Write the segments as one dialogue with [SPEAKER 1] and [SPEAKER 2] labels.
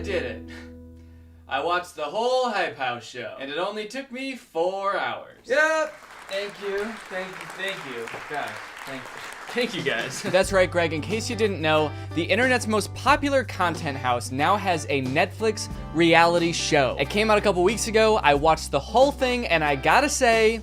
[SPEAKER 1] did it. I watched the whole Hype House show, and it only took me 4 hours. Yep. Thank you. Guys, thank you guys. That's right, Greg. In case you didn't know, the internet's most popular content house now has a Netflix reality show. It came out a couple weeks ago. I watched the whole thing, and I gotta say,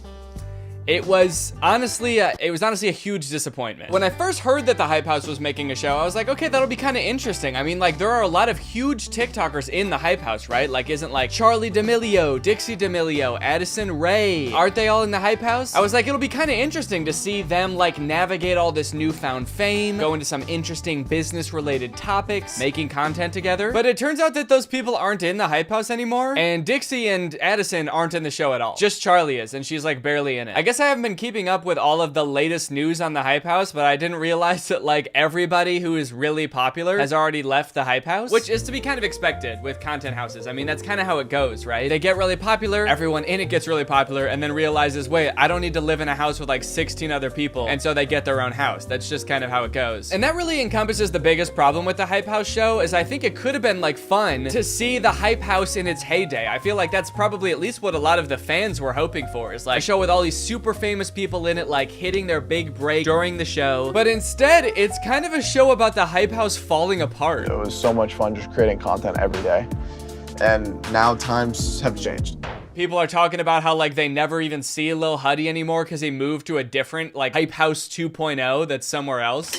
[SPEAKER 1] it was honestly a huge disappointment. When I first heard that the Hype House was making a show, I was like, okay, that'll be kind of interesting. I mean, like, there are a lot of huge TikTokers in the Hype House, right? Like, isn't like Charlie D'Amelio, Dixie D'Amelio, Addison Rae, aren't they all in the Hype House? I was like, it'll be kind of interesting to see them like navigate all this newfound fame, go into some interesting business-related topics, making content together. But it turns out that those people aren't in the Hype House anymore, and Dixie and Addison aren't in the show at all. Just Charlie is, and she's like barely in it. I guess I haven't been keeping up with all of the latest news on the Hype House, but I didn't realize that like everybody who is really popular has already left the Hype House, which is to be kind of expected with content houses. I mean, that's kind of how it goes, right? They get really popular, everyone in it gets really popular, and then realizes, wait, I don't need to live in a house with like 16 other people, and so they get their own house. That's just kind of how it goes. And that really encompasses the biggest problem with the Hype House show, is I think it could have been like fun to see the Hype House in its heyday. I feel like that's probably at least what a lot of the fans were hoping for, is like a show with all these super famous people in it, like hitting their big break during the show. But instead, it's kind of a show about the Hype House falling apart.
[SPEAKER 2] It was so much fun just creating content every day. And now times have changed.
[SPEAKER 1] People are talking about how like they never even see Lil Huddy anymore because he moved to a different like Hype House 2.0 that's somewhere else.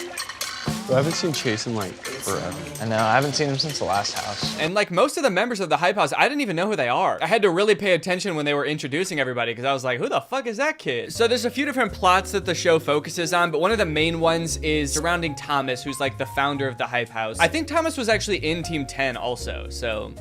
[SPEAKER 3] I haven't seen Chase in like forever.
[SPEAKER 4] I know, I haven't seen him since the last house.
[SPEAKER 1] And like most of the members of the Hype House, I didn't even know who they are. I had to really pay attention when they were introducing everybody because I was like, who the fuck is that kid? So there's a few different plots that the show focuses on, but one of the main ones is surrounding Thomas, who's like the founder of the Hype House. I think Thomas was actually in Team 10 also, so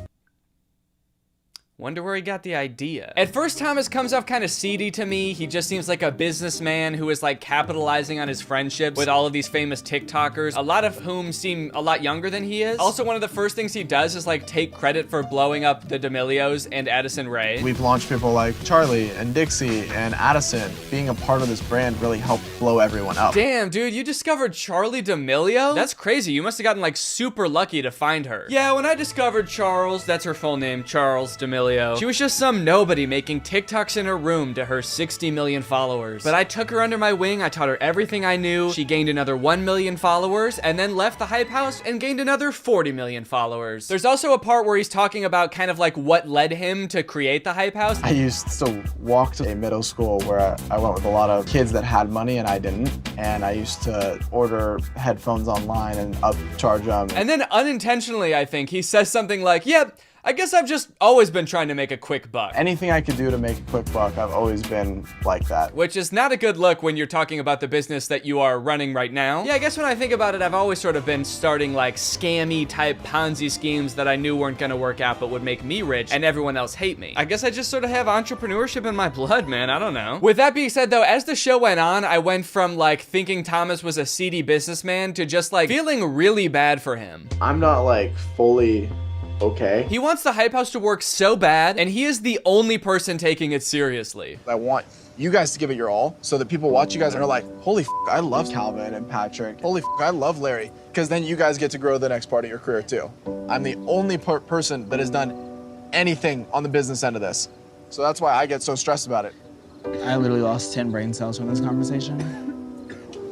[SPEAKER 1] wonder where he got the idea. At first, Thomas comes off kind of seedy to me. He just seems like a businessman who is like capitalizing on his friendships with all of these famous TikTokers, a lot of whom seem a lot younger than he is. Also, one of the first things he does is like take credit for blowing up the D'Amelios and Addison Rae.
[SPEAKER 2] We've launched people like Charlie and Dixie and Addison. Being a part of this brand really helped blow everyone up.
[SPEAKER 1] Damn, dude, you discovered Charlie D'Amelio? That's crazy. You must have gotten like super lucky to find her. Yeah, when I discovered Charles, that's her full name, Charles D'Amelio, she was just some nobody making TikToks in her room to her 60 million followers. But I took her under my wing, I taught her everything I knew, she gained another 1 million followers, and then left the Hype House and gained another 40 million followers. There's also a part where he's talking about kind of like what led him to create the Hype House.
[SPEAKER 2] I used to walk to a middle school where I went with a lot of kids that had money and I didn't. And I used to order headphones online and upcharge them.
[SPEAKER 1] And then unintentionally, I think, he says something like, yep, I guess I've just always been trying to make a quick buck.
[SPEAKER 2] Anything I could do to make a quick buck, I've always been like that.
[SPEAKER 1] Which is not a good look when you're talking about the business that you are running right now. Yeah, I guess when I think about it, I've always sort of been starting like scammy type Ponzi schemes that I knew weren't gonna work out but would make me rich and everyone else hate me. I guess I just sort of have entrepreneurship in my blood, man. I don't know. With that being said though, as the show went on, I went from like thinking Thomas was a seedy businessman to just like feeling really bad for him.
[SPEAKER 2] I'm not like fully okay.
[SPEAKER 1] He wants the Hype House to work so bad, and he is the only person taking it seriously.
[SPEAKER 2] I want you guys to give it your all so that people watch you guys and are like, holy f, I love Calvin and Patrick. Holy f, I love Larry. Because then you guys get to grow the next part of your career too. I'm the only person that has done anything on the business end of this. So that's why I get so stressed about it.
[SPEAKER 5] I literally lost 10 brain cells from this conversation.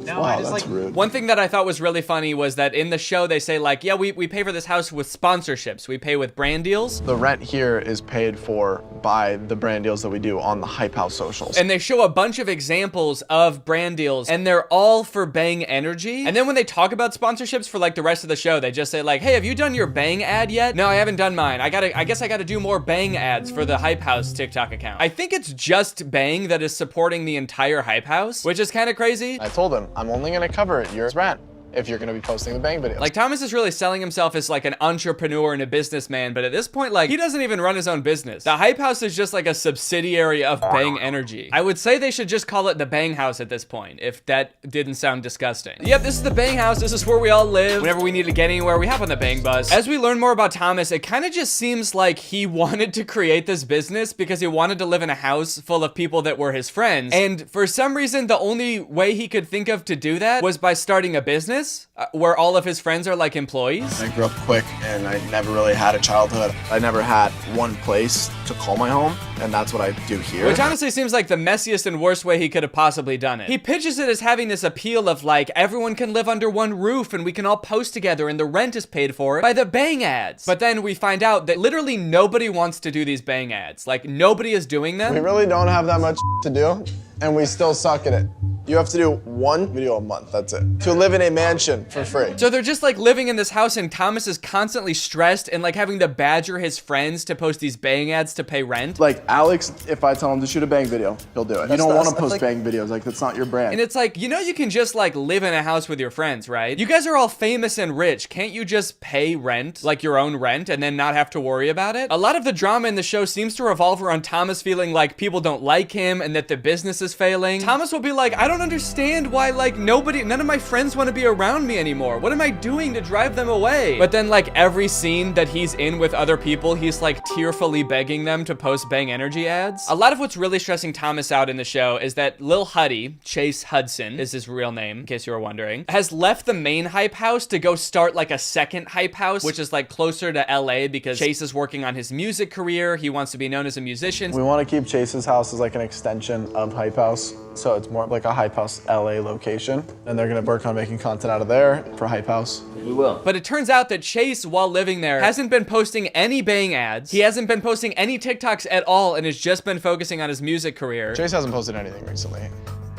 [SPEAKER 1] No,
[SPEAKER 2] wow, that's rude.
[SPEAKER 1] One thing that I thought was really funny was that in the show they say like, yeah, we pay for this house with sponsorships. We pay with brand deals.
[SPEAKER 2] The rent here is paid for by the brand deals that we do on the Hype House socials.
[SPEAKER 1] And they show a bunch of examples of brand deals and they're all for Bang Energy. And then when they talk about sponsorships for like the rest of the show, they just say like, hey, have you done your Bang ad yet? No, I haven't done mine. I guess I gotta do more Bang ads for the Hype House TikTok account. I think it's just Bang that is supporting the entire Hype House, which is kind of crazy.
[SPEAKER 2] I told him, I'm only gonna cover your rent if you're gonna be posting the Bang videos.
[SPEAKER 1] Like Thomas is really selling himself as like an entrepreneur and a businessman, but at this point, like he doesn't even run his own business. The Hype House is just like a subsidiary of Bang Energy. I would say they should just call it the Bang House at this point, if that didn't sound disgusting. Yep, this is the Bang House. This is where we all live. Whenever we need to get anywhere, we hop on the Bang bus. As we learn more about Thomas, it kind of just seems like he wanted to create this business because he wanted to live in a house full of people that were his friends. And for some reason, the only way he could think of to do that was by starting a business. business where all of his friends are like employees.
[SPEAKER 2] I grew up quick and I never really had a childhood. I never had one place to call my home, and that's what I do here.
[SPEAKER 1] Which honestly seems like the messiest and worst way he could have possibly done it. He pitches it as having this appeal of like, everyone can live under one roof and we can all post together and the rent is paid for by the Bang ads. But then we find out that literally nobody wants to do these Bang ads. Like, nobody is doing them.
[SPEAKER 2] We really don't have that much to do, and we still suck at it. You have to do one video a month, that's it. To live in a mansion for free.
[SPEAKER 1] So they're just like living in this house and Thomas is constantly stressed and like having to badger his friends to post these Bang ads to pay rent.
[SPEAKER 2] Like Alex, if I tell him to shoot a Bang video, he'll do it. You don't want to post Bang videos, like that's not your brand.
[SPEAKER 1] And it's like, you know, you can just like live in a house with your friends, right? You guys are all famous and rich. Can't you just pay rent, like your own rent, and then not have to worry about it? A lot of the drama in the show seems to revolve around Thomas feeling like people don't like him and that the business is failing. Thomas will be like, I don't understand why like none of my friends want to be around me anymore. What am I doing to drive them away? But then like every scene that he's in with other people, he's like tearfully begging them to post Bang Energy ads. A lot of what's really stressing Thomas out in the show is that Lil Huddy, Chase Hudson is his real name, in case you were wondering, has left the main hype house to go start like a second hype house, which is like closer to LA because Chase is working on his music career. He wants to be known as a musician.
[SPEAKER 2] We want to keep Chase's house as like an extension of Hype House, so it's more like a Hype House LA location, and they're gonna work on making content out of there for Hype House.
[SPEAKER 1] We will. But it turns out that Chase, while living there, hasn't been posting any Bang ads. He hasn't been posting any TikToks at all and has just been focusing on his music career.
[SPEAKER 2] Chase hasn't posted anything recently.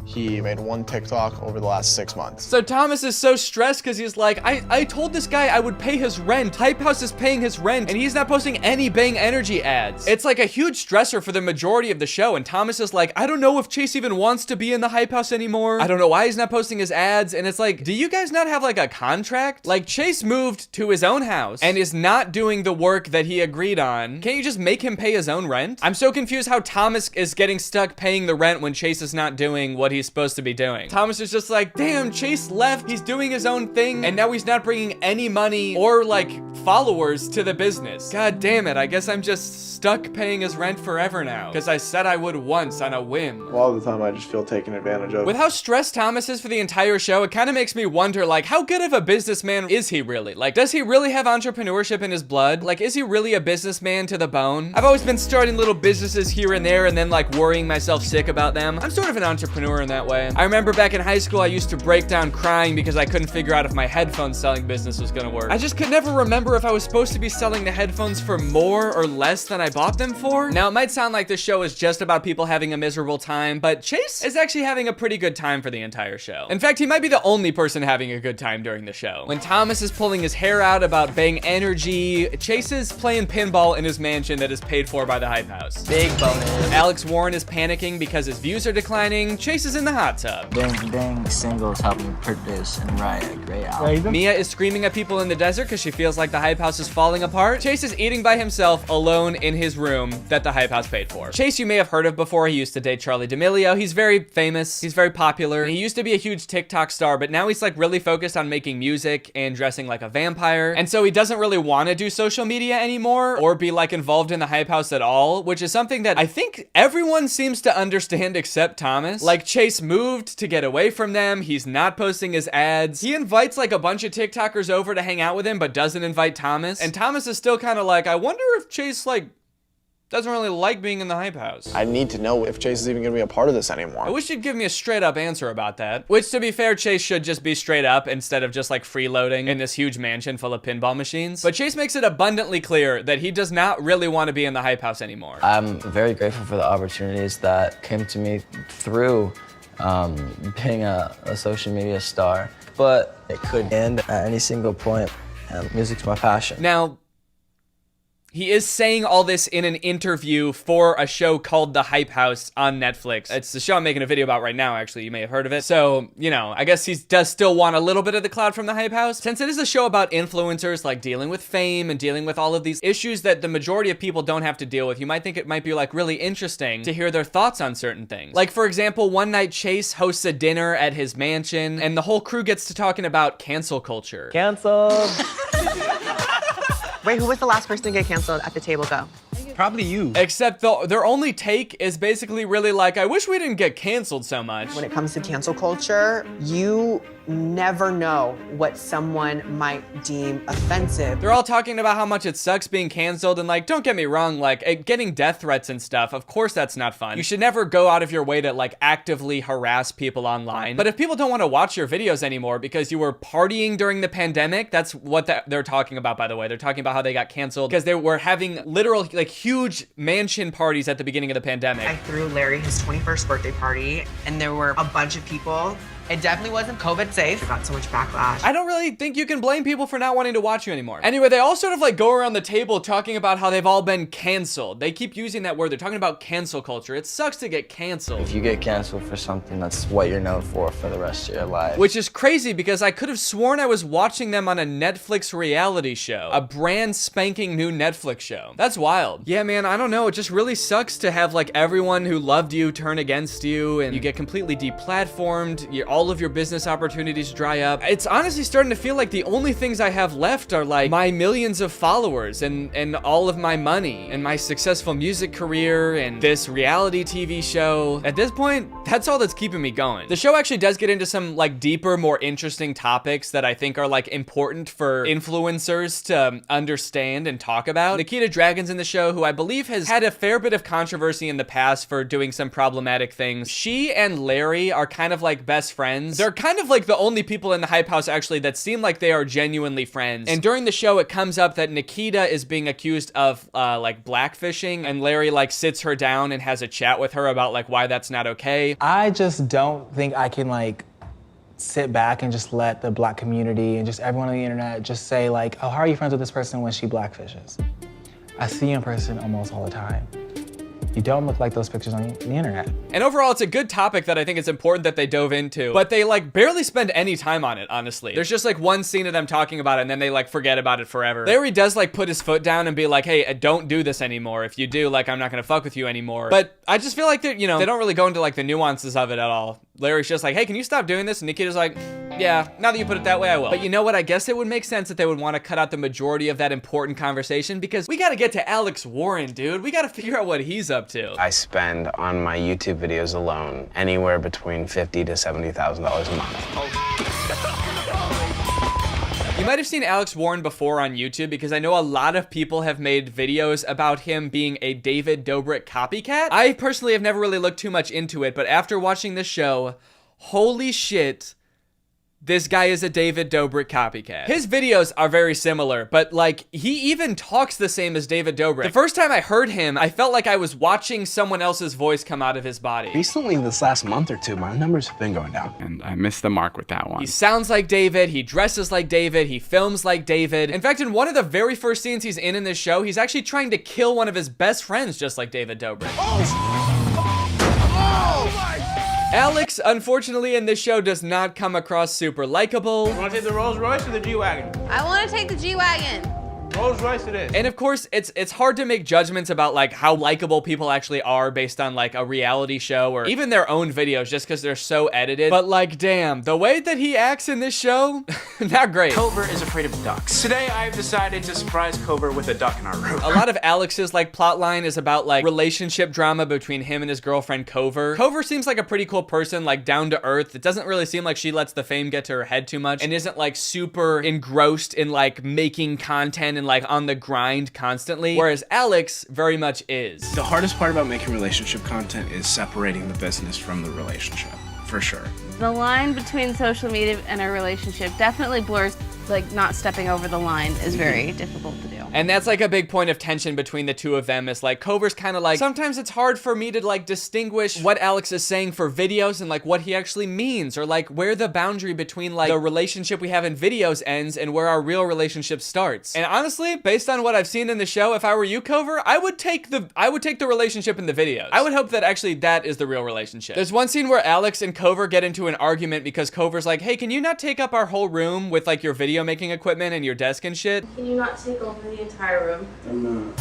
[SPEAKER 2] He made one TikTok over the last 6 months.
[SPEAKER 1] So Thomas is so stressed because he's like, I told this guy I would pay his rent. Hype House is paying his rent and he's not posting any Bang Energy ads. It's like a huge stressor for the majority of the show. And Thomas is like, I don't know if Chase even wants to be in the Hype House anymore. I don't know why he's not posting his ads. And it's like, do you guys not have like a contract? Like Chase moved to his own house and is not doing the work that he agreed on. Can't you just make him pay his own rent? I'm so confused how Thomas is getting stuck paying the rent when Chase is not doing what he's supposed to be doing. Thomas is just like, damn, Chase left. He's doing his own thing and now he's not bringing any money or like followers to the business. God damn it. I guess I'm just stuck paying his rent forever now because I said I would once on a whim.
[SPEAKER 2] A lot of the time I just feel taken advantage of.
[SPEAKER 1] With how stressed Thomas is for the entire show, it kind of makes me wonder, like, how good of a businessman is he really? Like, does he really have entrepreneurship in his blood? Like, is he really a businessman to the bone? I've always been starting little businesses here and there and then like worrying myself sick about them. I'm sort of an entrepreneur in that way. I remember back in high school, I used to break down crying because I couldn't figure out if my headphones selling business was gonna work. I just could never remember if I was supposed to be selling the headphones for more or less than I bought them for. Now, it might sound like this show is just about people having a miserable time, but Chase is actually having a pretty good time for the entire show. In fact, he might be the only person having a good time during the show. When Thomas is pulling his hair out about Bang Energy, Chase is playing pinball in his mansion that is paid for by the Hype House.
[SPEAKER 5] Big bonus.
[SPEAKER 1] Alex Warren is panicking because his views are declining. Chase is in the hot tub.
[SPEAKER 6] Bang singles helping produce and write a great album.
[SPEAKER 1] Mia is screaming at people in the desert because she feels like the Hype House is falling apart. Chase is eating by himself alone in his room that the Hype House paid for. Chase you may have heard of before. He used to date Charlie D'Amelio. He's very famous. He's very popular. He used to be a huge TikTok star, but now he's like really focused on making music and dressing like a vampire. And so he doesn't really want to do social media anymore or be like involved in the Hype House at all, which is something that I think everyone seems to understand except Thomas. Like Chase moved to get away from them. He's not posting his ads. He invites like a bunch of TikTokers over to hang out with him, but doesn't invite Thomas. And Thomas is still kind of like, I wonder if Chase like doesn't really like being in the Hype House.
[SPEAKER 2] I need to know if Chase is even gonna be a part of this anymore.
[SPEAKER 1] I wish you'd give me a straight up answer about that. Which, to be fair, Chase should just be straight up instead of just like freeloading in this huge mansion full of pinball machines. But Chase makes it abundantly clear that he does not really want to be in the Hype House anymore.
[SPEAKER 6] I'm very grateful for the opportunities that came to me through being a social media star, but it could end at any single point, and music's my passion.
[SPEAKER 1] Now, he is saying all this in an interview for a show called The Hype House on Netflix. It's the show I'm making a video about right now, actually. You may have heard of it. So, you know, I guess he does still want a little bit of the clout from The Hype House. Since it is a show about influencers, like dealing with fame and dealing with all of these issues that the majority of people don't have to deal with, you might think it might be like really interesting to hear their thoughts on certain things. Like, for example, one night Chase hosts a dinner at his mansion and the whole crew gets to talking about cancel culture.
[SPEAKER 5] Canceled.
[SPEAKER 7] Wait, who was the last person to get canceled at the table? Go.
[SPEAKER 5] Probably you.
[SPEAKER 1] Except their only take is basically really like, I wish we didn't get canceled so much.
[SPEAKER 7] When it comes to cancel culture, you never know what someone might deem offensive.
[SPEAKER 1] They're all talking about how much it sucks being canceled, and like, don't get me wrong, like getting death threats and stuff, of course that's not fun. You should never go out of your way to like actively harass people online. But if people don't want to watch your videos anymore because you were partying during the pandemic, that's what they're talking about, by the way. They're talking about how they got canceled because they were having literal like huge mansion parties at the beginning of the pandemic.
[SPEAKER 7] I threw Larry his 21st birthday party, and there were a bunch of people. It definitely wasn't COVID safe. I got so much backlash.
[SPEAKER 1] I don't really think you can blame people for not wanting to watch you anymore. Anyway, they all sort of like go around the table talking about how they've all been canceled. They keep using that word. They're talking about cancel culture. It sucks to get canceled.
[SPEAKER 6] If you get canceled for something, that's what you're known for the rest of your life.
[SPEAKER 1] Which is crazy because I could have sworn I was watching them on a Netflix reality show. A brand spanking new Netflix show. That's wild. Yeah, man, I don't know. It just really sucks to have like everyone who loved you turn against you and you get completely deplatformed. All of your business opportunities dry up. It's honestly starting to feel like the only things I have left are like my millions of followers and all of my money and my successful music career and this reality TV show. At this point, that's all that's keeping me going. The show actually does get into some like deeper, more interesting topics that I think are like important for influencers to understand and talk about. Nikita Dragun's in the show, who I believe has had a fair bit of controversy in the past for doing some problematic things. She and Larry are kind of like best friends. They're kind of like the only people in the Hype House actually that seem like they are genuinely friends. And during the show, it comes up that Nikita is being accused of like blackfishing, and Larry like sits her down and has a chat with her about like why that's not okay.
[SPEAKER 5] I just don't think I can like sit back and just let the black community and just everyone on the internet just say like, oh, how are you friends with this person when she blackfishes? I see you in person almost all the time. You don't look like those pictures on the internet.
[SPEAKER 1] And overall, it's a good topic that I think it's important that they dove into, but they like barely spend any time on it, honestly. There's just like one scene of them talking about it and then they like forget about it forever. Larry does like put his foot down and be like, hey, don't do this anymore. If you do, like, I'm not gonna fuck with you anymore. But I just feel like they don't really go into like the nuances of it at all. Larry's just like, hey, can you stop doing this? And Nikita's like, yeah, now that you put it that way, I will. But you know what? I guess it would make sense that they would want to cut out the majority of that important conversation because we gotta get to Alex Warren, dude. We gotta figure out what he's up to.
[SPEAKER 3] I spend on my YouTube videos alone anywhere between $50,000 to $70,000 a month.
[SPEAKER 1] You might have seen Alex Warren before on YouTube because I know a lot of people have made videos about him being a David Dobrik copycat. I personally have never really looked too much into it, but after watching this show, holy shit, this guy is a David Dobrik copycat. His videos are very similar, but like he even talks the same as David Dobrik. The first time I heard him, I felt like I was watching someone else's voice come out of his body.
[SPEAKER 3] Recently, this last month or two, my numbers have been going down.
[SPEAKER 8] And I missed the mark with that one.
[SPEAKER 1] He sounds like David, he dresses like David, he films like David. In fact, in one of the very first scenes he's in this show, he's actually trying to kill one of his best friends just like David Dobrik. Alex, unfortunately, in this show does not come across super likable.
[SPEAKER 9] You wanna take the Rolls Royce or the G-Wagon?
[SPEAKER 10] I want to take the G-Wagon.
[SPEAKER 9] Rolls Royce it is.
[SPEAKER 1] And of course, it's hard to make judgments about like how likable people actually are based on like a reality show or even their own videos just because they're so edited. But like, damn, the way that he acts in this show, not great.
[SPEAKER 9] Cover is afraid of ducks. Today, I've decided to surprise Cover with a duck in our room.
[SPEAKER 1] A lot of Alex's like plot line is about like relationship drama between him and his girlfriend Cover. Cover seems like a pretty cool person, like down to earth. It doesn't really seem like she lets the fame get to her head too much and isn't like super engrossed in like making content and like on the grind constantly, whereas Alex very much is.
[SPEAKER 11] The hardest part about making relationship content is separating the business from the relationship, for sure.
[SPEAKER 10] The line between social media and a relationship definitely blurs. Like, not stepping over the line is very difficult to do.
[SPEAKER 1] And that's like a big point of tension between the two of them is like Cover's kind of like, sometimes it's hard for me to like distinguish what Alex is saying for videos and like what he actually means or like where the boundary between like the relationship we have in videos ends and where our real relationship starts. And honestly, based on what I've seen in the show, if I were you, Cover, I would take the relationship in the videos. I would hope that actually that is the real relationship. There's one scene where Alex and Cover get into an argument because Cover's like, hey, can you not take up our whole room with like your video making equipment and your desk and shit?
[SPEAKER 10] Can you not take over the entire room?
[SPEAKER 11] I'm not.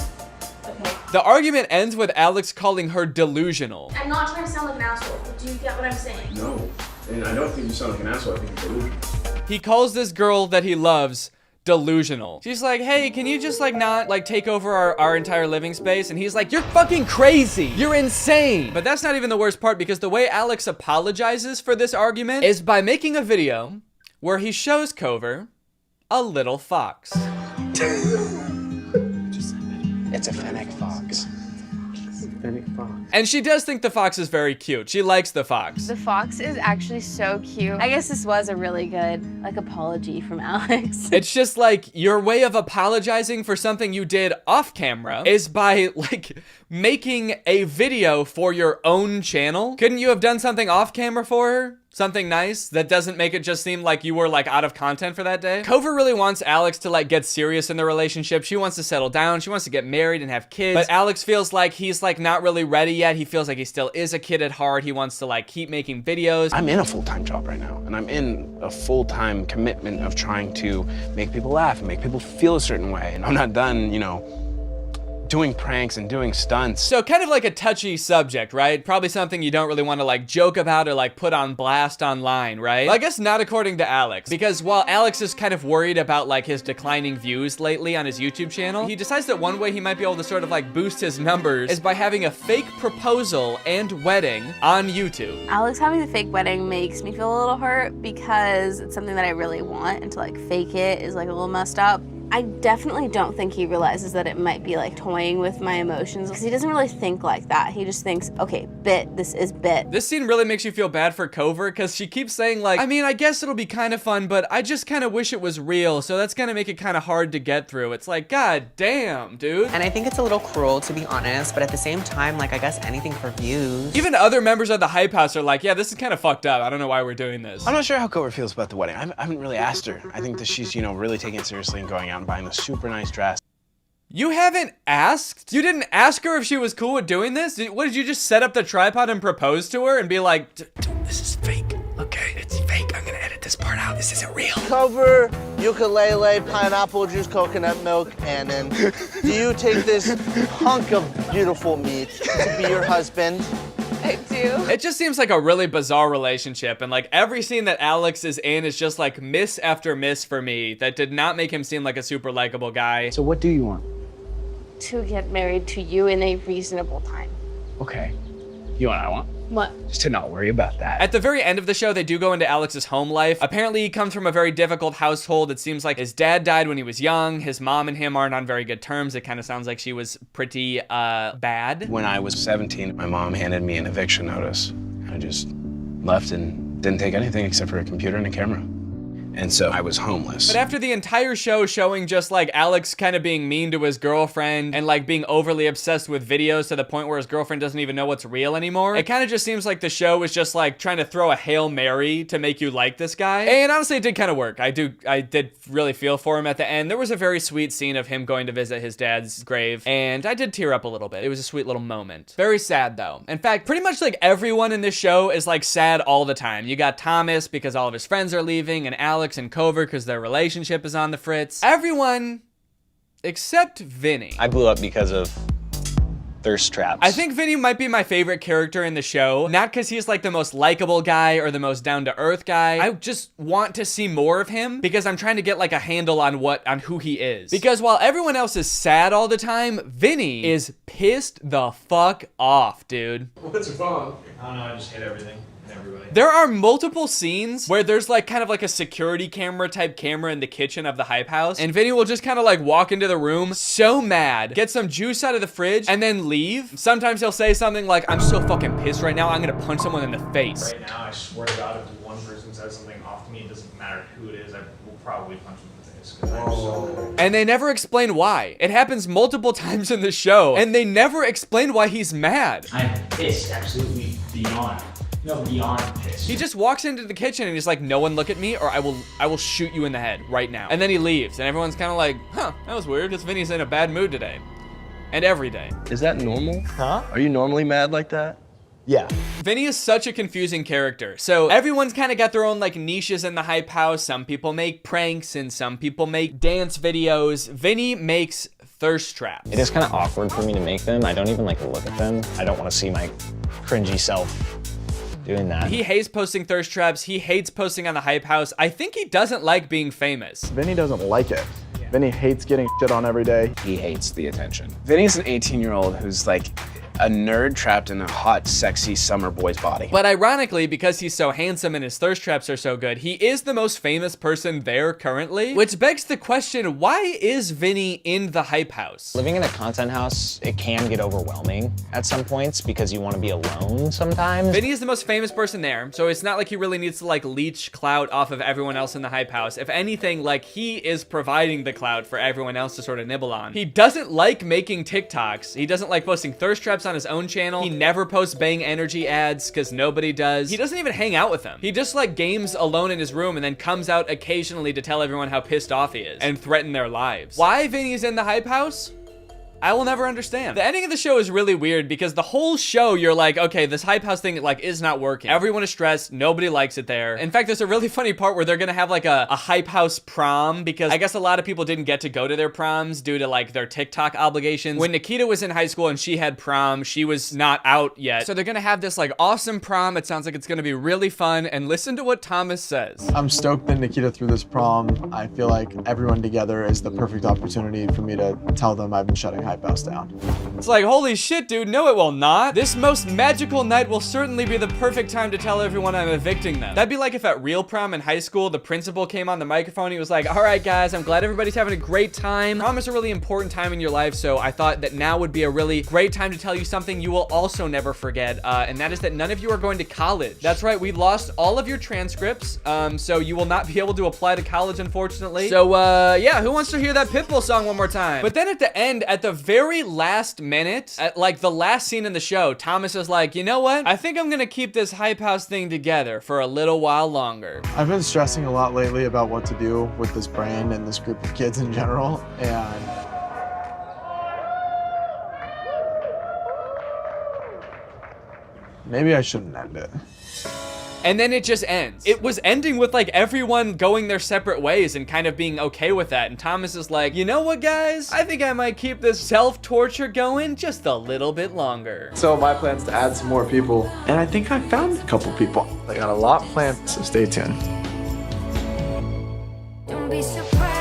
[SPEAKER 10] Okay.
[SPEAKER 1] The argument ends with Alex calling her delusional.
[SPEAKER 10] I'm not trying to sound like an asshole, but do you get what I'm saying?
[SPEAKER 11] No. And I don't think you sound like an asshole. I think you're delusional.
[SPEAKER 1] He calls this girl that he loves delusional. She's like, hey, can you just like not like take over our entire living space? And he's like, you're fucking crazy. You're insane. But that's not even the worst part because the way Alex apologizes for this argument is by making a video where he shows Cover a little fox.
[SPEAKER 3] It's a fennec fox.
[SPEAKER 1] And she does think the fox is very cute. She likes the fox.
[SPEAKER 10] The fox is actually so cute. I guess this was a really good, like, apology from Alex.
[SPEAKER 1] It's just like your way of apologizing for something you did off camera is by like making a video for your own channel. Couldn't you have done something off camera for her? Something nice that doesn't make it just seem like you were like out of content for that day. Cover really wants Alex to like get serious in the relationship. She wants to settle down. She wants to get married and have kids. But Alex feels like he's like not really ready yet. He feels like he still is a kid at heart. He wants to like keep making videos.
[SPEAKER 3] I'm in a full-time job right now, and I'm in a full-time commitment of trying to make people laugh and make people feel a certain way. And I'm not done, you know, doing pranks and doing stunts.
[SPEAKER 1] So kind of like a touchy subject, right? Probably something you don't really want to like joke about or like put on blast online, right? Well, I guess not according to Alex, because while Alex is kind of worried about like his declining views lately on his YouTube channel, he decides that one way he might be able to sort of like boost his numbers is by having a fake proposal and wedding on YouTube.
[SPEAKER 10] Alex having the fake wedding makes me feel a little hurt because it's something that I really want, and to like fake it is like a little messed up. I definitely don't think he realizes that it might be like toying with my emotions, because he doesn't really think like that. He just thinks, okay, bit, this is bit.
[SPEAKER 1] This scene really makes you feel bad for Cover, because she keeps saying like, I mean, I guess it'll be kind of fun, but I just kind of wish it was real, so that's gonna make it kind of hard to get through. It's like, god damn, dude.
[SPEAKER 7] And I think it's a little cruel, to be honest, but at the same time, like, I guess anything for views.
[SPEAKER 1] Even other members of the Hype House are like, yeah, this is kind of fucked up. I don't know why we're doing this.
[SPEAKER 3] I'm not sure how Cover feels about the wedding. I haven't really asked her. I think that she's, you know, really taking it seriously and going out and buying a super nice dress.
[SPEAKER 1] You haven't asked? You didn't ask her if she was cool with doing this? What, did you just set up the tripod and propose to her and be like, this is fake, okay? It's fake, I'm gonna edit this part out, this isn't real.
[SPEAKER 8] Cover, ukulele, pineapple juice, coconut milk, and then do you take this hunk of beautiful meat to be your husband?
[SPEAKER 10] I do.
[SPEAKER 1] It just seems like a really bizarre relationship, and like every scene that Alex is in is just like miss after miss for me that did not make him seem like a super likable guy.
[SPEAKER 11] So what do you want?
[SPEAKER 10] To get married to you in a reasonable time.
[SPEAKER 11] Okay. You know what I want?
[SPEAKER 10] What?
[SPEAKER 11] Just to not worry about that.
[SPEAKER 1] At the very end of the show, they do go into Alex's home life. Apparently, he comes from a very difficult household. It seems like his dad died when he was young. His mom and him aren't on very good terms. It kind of sounds like she was pretty, bad.
[SPEAKER 3] When I was 17, my mom handed me an eviction notice. I just left and didn't take anything except for a computer and a camera. And so I was homeless.
[SPEAKER 1] But after the entire show showing just like Alex kind of being mean to his girlfriend and like being overly obsessed with videos to the point where his girlfriend doesn't even know what's real anymore, it kind of just seems like the show was just like trying to throw a Hail Mary to make you like this guy. And honestly, it did kind of work. I did really feel for him at the end. There was a very sweet scene of him going to visit his dad's grave, and I did tear up a little bit. It was a sweet little moment. Very sad though. In fact, pretty much like everyone in this show is like sad all the time. You got Thomas because all of his friends are leaving, and Alex and Cover because their relationship is on the fritz. Everyone except Vinny.
[SPEAKER 4] I blew up because of thirst traps.
[SPEAKER 1] I think Vinny might be my favorite character in the show, not because he's like the most likable guy or the most down-to-earth guy. I just want to see more of him because I'm trying to get like a handle on who he is. Because while everyone else is sad all the time, Vinny is pissed the fuck off, dude.
[SPEAKER 2] What's wrong?
[SPEAKER 12] I don't know, I just hate everything. Everybody.
[SPEAKER 1] There are multiple scenes where there's like kind of like a security camera type camera in the kitchen of the Hype House, and Vinny will just kind of like walk into the room so mad, get some juice out of the fridge, and then leave. Sometimes he'll say something like, I'm so fucking pissed right now, I'm gonna punch someone in the face.
[SPEAKER 12] Right now, I swear to God, if one person says something off to me, it doesn't matter who it is, I will probably punch him in the face. Because I'm so...
[SPEAKER 1] And they never explain why. It happens multiple times in the show, and they never explain why he's mad.
[SPEAKER 12] I'm pissed, absolutely beyond. No, beyond pissed.
[SPEAKER 1] He just walks into the kitchen and he's like, no one look at me or I will shoot you in the head right now. And then he leaves and everyone's kind of like, huh, that was weird because Vinny's in a bad mood today. And every day.
[SPEAKER 6] Is that normal?
[SPEAKER 8] Huh?
[SPEAKER 6] Are you normally mad like that?
[SPEAKER 8] Yeah.
[SPEAKER 1] Vinny is such a confusing character. So everyone's kind of got their own like niches in the Hype House. Some people make pranks and some people make dance videos. Vinny makes thirst traps.
[SPEAKER 4] It is kind of awkward for me to make them. I don't even like look at them. I don't want to see my cringy self doing that.
[SPEAKER 1] He hates posting thirst traps. He hates posting on the Hype House. I think he doesn't like being famous.
[SPEAKER 2] Vinny doesn't like it. Vinny hates getting shit on every day.
[SPEAKER 3] He hates the attention. Vinny's an 18-year-old who's like a nerd trapped in a hot, sexy summer boy's body.
[SPEAKER 1] But ironically, because he's so handsome and his thirst traps are so good, he is the most famous person there currently, which begs the question, why is Vinny in the hype house?
[SPEAKER 4] Living in a content house, it can get overwhelming at some points because you want to be alone sometimes.
[SPEAKER 1] Vinny is the most famous person there, so it's not like he really needs to like leech clout off of everyone else in the hype house. If anything, like he is providing the clout for everyone else to sort of nibble on. He doesn't like making TikToks. He doesn't like posting thirst traps on his own channel. He never posts Bang Energy ads because nobody does. He doesn't even hang out with them. He just like games alone in his room and then comes out occasionally to tell everyone how pissed off he is and threaten their lives. Why Vinny's in the hype house? I will never understand. The ending of the show is really weird because the whole show you're like, okay, this hype house thing like is not working. Everyone is stressed. Nobody likes it there. In fact, there's a really funny part where they're gonna have like a hype house prom because I guess a lot of people didn't get to go to their proms due to like their TikTok obligations. When Nikita was in high school and she had prom, she was not out yet. So they're gonna have this like awesome prom. It sounds like it's gonna be really fun. And listen to what Thomas says.
[SPEAKER 2] I'm stoked that Nikita threw this prom. I feel like everyone together is the perfect opportunity for me to tell them I've been shutting hype house down.
[SPEAKER 1] It's like, holy shit, dude, no it will not. This most magical night will certainly be the perfect time to tell everyone I'm evicting them. That'd be like if at real prom in high school, the principal came on the microphone, he was like, all right guys, I'm glad everybody's having a great time. Prom is a really important time in your life, so I thought that now would be a really great time to tell you something you will also never forget, and that is that none of you are going to college. That's right, we lost all of your transcripts, so you will not be able to apply to college, unfortunately. So, yeah, who wants to hear that Pitbull song one more time? But then at the end, at the very last minute, at like the last scene in the show, Thomas is like, you know what? I think I'm gonna keep this hype house thing together for a little while longer.
[SPEAKER 2] I've been stressing a lot lately about what to do with this brand and this group of kids in general, and maybe I shouldn't end it.
[SPEAKER 1] And then it just ends. It was ending with like everyone going their separate ways and kind of being okay with that. And Thomas is like, you know what guys? I think I might keep this self-torture going just a little bit longer.
[SPEAKER 2] So my plan is to add some more people, and I think I found a couple people. I got a lot planned, so stay tuned.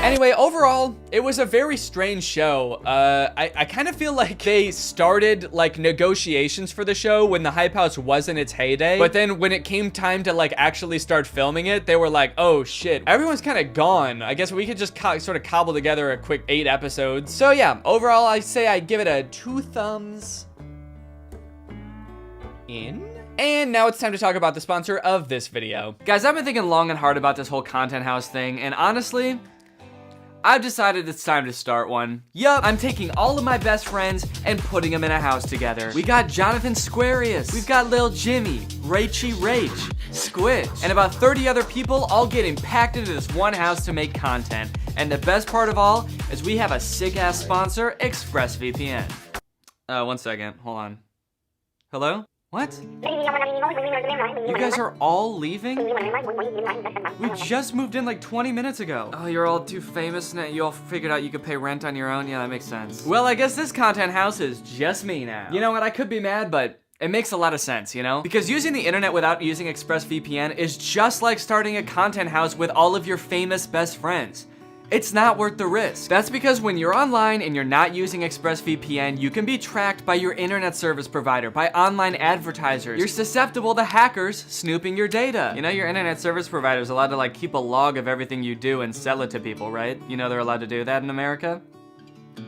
[SPEAKER 1] Anyway, overall, it was a very strange show. I kind of feel like they started like negotiations for the show when the hype house was in its heyday, but then when it came time to like actually start filming it, they were like, oh shit, everyone's kind of gone. I guess we could just sort of cobble together a quick 8 episodes. So yeah, overall, I say I give it a 2 thumbs in. And now it's time to talk about the sponsor of this video. Guys, I've been thinking long and hard about this whole content house thing, and honestly, I've decided it's time to start one. Yup, I'm taking all of my best friends and putting them in a house together. We got Jonathan Squarius, we've got Lil Jimmy, Rachy Rach, Squid, and about 30 other people all getting packed into this one house to make content. And the best part of all is we have a sick-ass sponsor, ExpressVPN. One second, hold on. Hello? What? You guys are all leaving? We just moved in like 20 minutes ago. Oh, you're all too famous now? You all figured out you could pay rent on your own? Yeah, that makes sense. Well, I guess this content house is just me now. You know what? I could be mad, but it makes a lot of sense, you know? Because using the internet without using ExpressVPN is just like starting a content house with all of your famous best friends. It's not worth the risk. That's because when you're online and you're not using ExpressVPN, you can be tracked by your internet service provider, by online advertisers. You're susceptible to hackers snooping your data. You know, your internet service provider is allowed to like keep a log of everything you do and sell it to people, right? You know they're allowed to do that in America?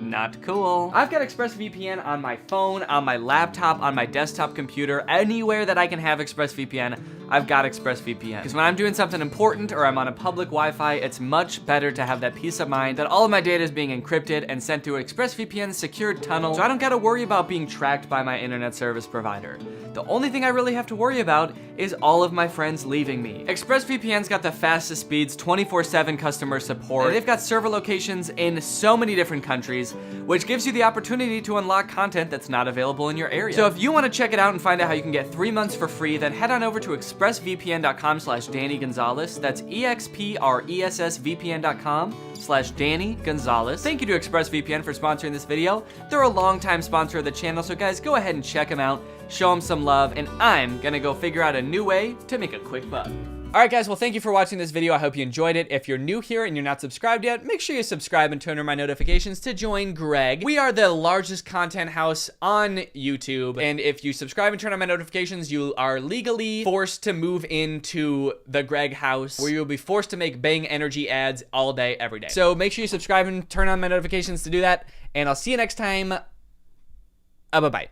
[SPEAKER 1] Not cool. I've got ExpressVPN on my phone, on my laptop, on my desktop computer, anywhere that I can have ExpressVPN, I've got ExpressVPN. Because when I'm doing something important or I'm on a public Wi-Fi, it's much better to have that peace of mind that all of my data is being encrypted and sent to ExpressVPN's secured tunnel, so I don't gotta worry about being tracked by my internet service provider. The only thing I really have to worry about is all of my friends leaving me. ExpressVPN's got the fastest speeds, 24/7 customer support, and they've got server locations in so many different countries, which gives you the opportunity to unlock content that's not available in your area. So if you want to check it out and find out how you can get 3 months for free, then head on over to expressvpn.com/Danny Gonzalez. That's expressvpn.com/Danny Gonzalez. Thank you to ExpressVPN for sponsoring this video. They're a longtime sponsor of the channel, so guys, go ahead and check them out, show them some love, and I'm gonna go figure out a new way to make a quick buck. All right, guys, well, thank you for watching this video. I hope you enjoyed it. If you're new here and you're not subscribed yet, make sure you subscribe and turn on my notifications to join Greg. We are the largest content house on YouTube, and if you subscribe and turn on my notifications, you are legally forced to move into the Greg house, where you'll be forced to make Bang Energy ads all day, every day. So make sure you subscribe and turn on my notifications to do that, and I'll see you next time. Bye-bye.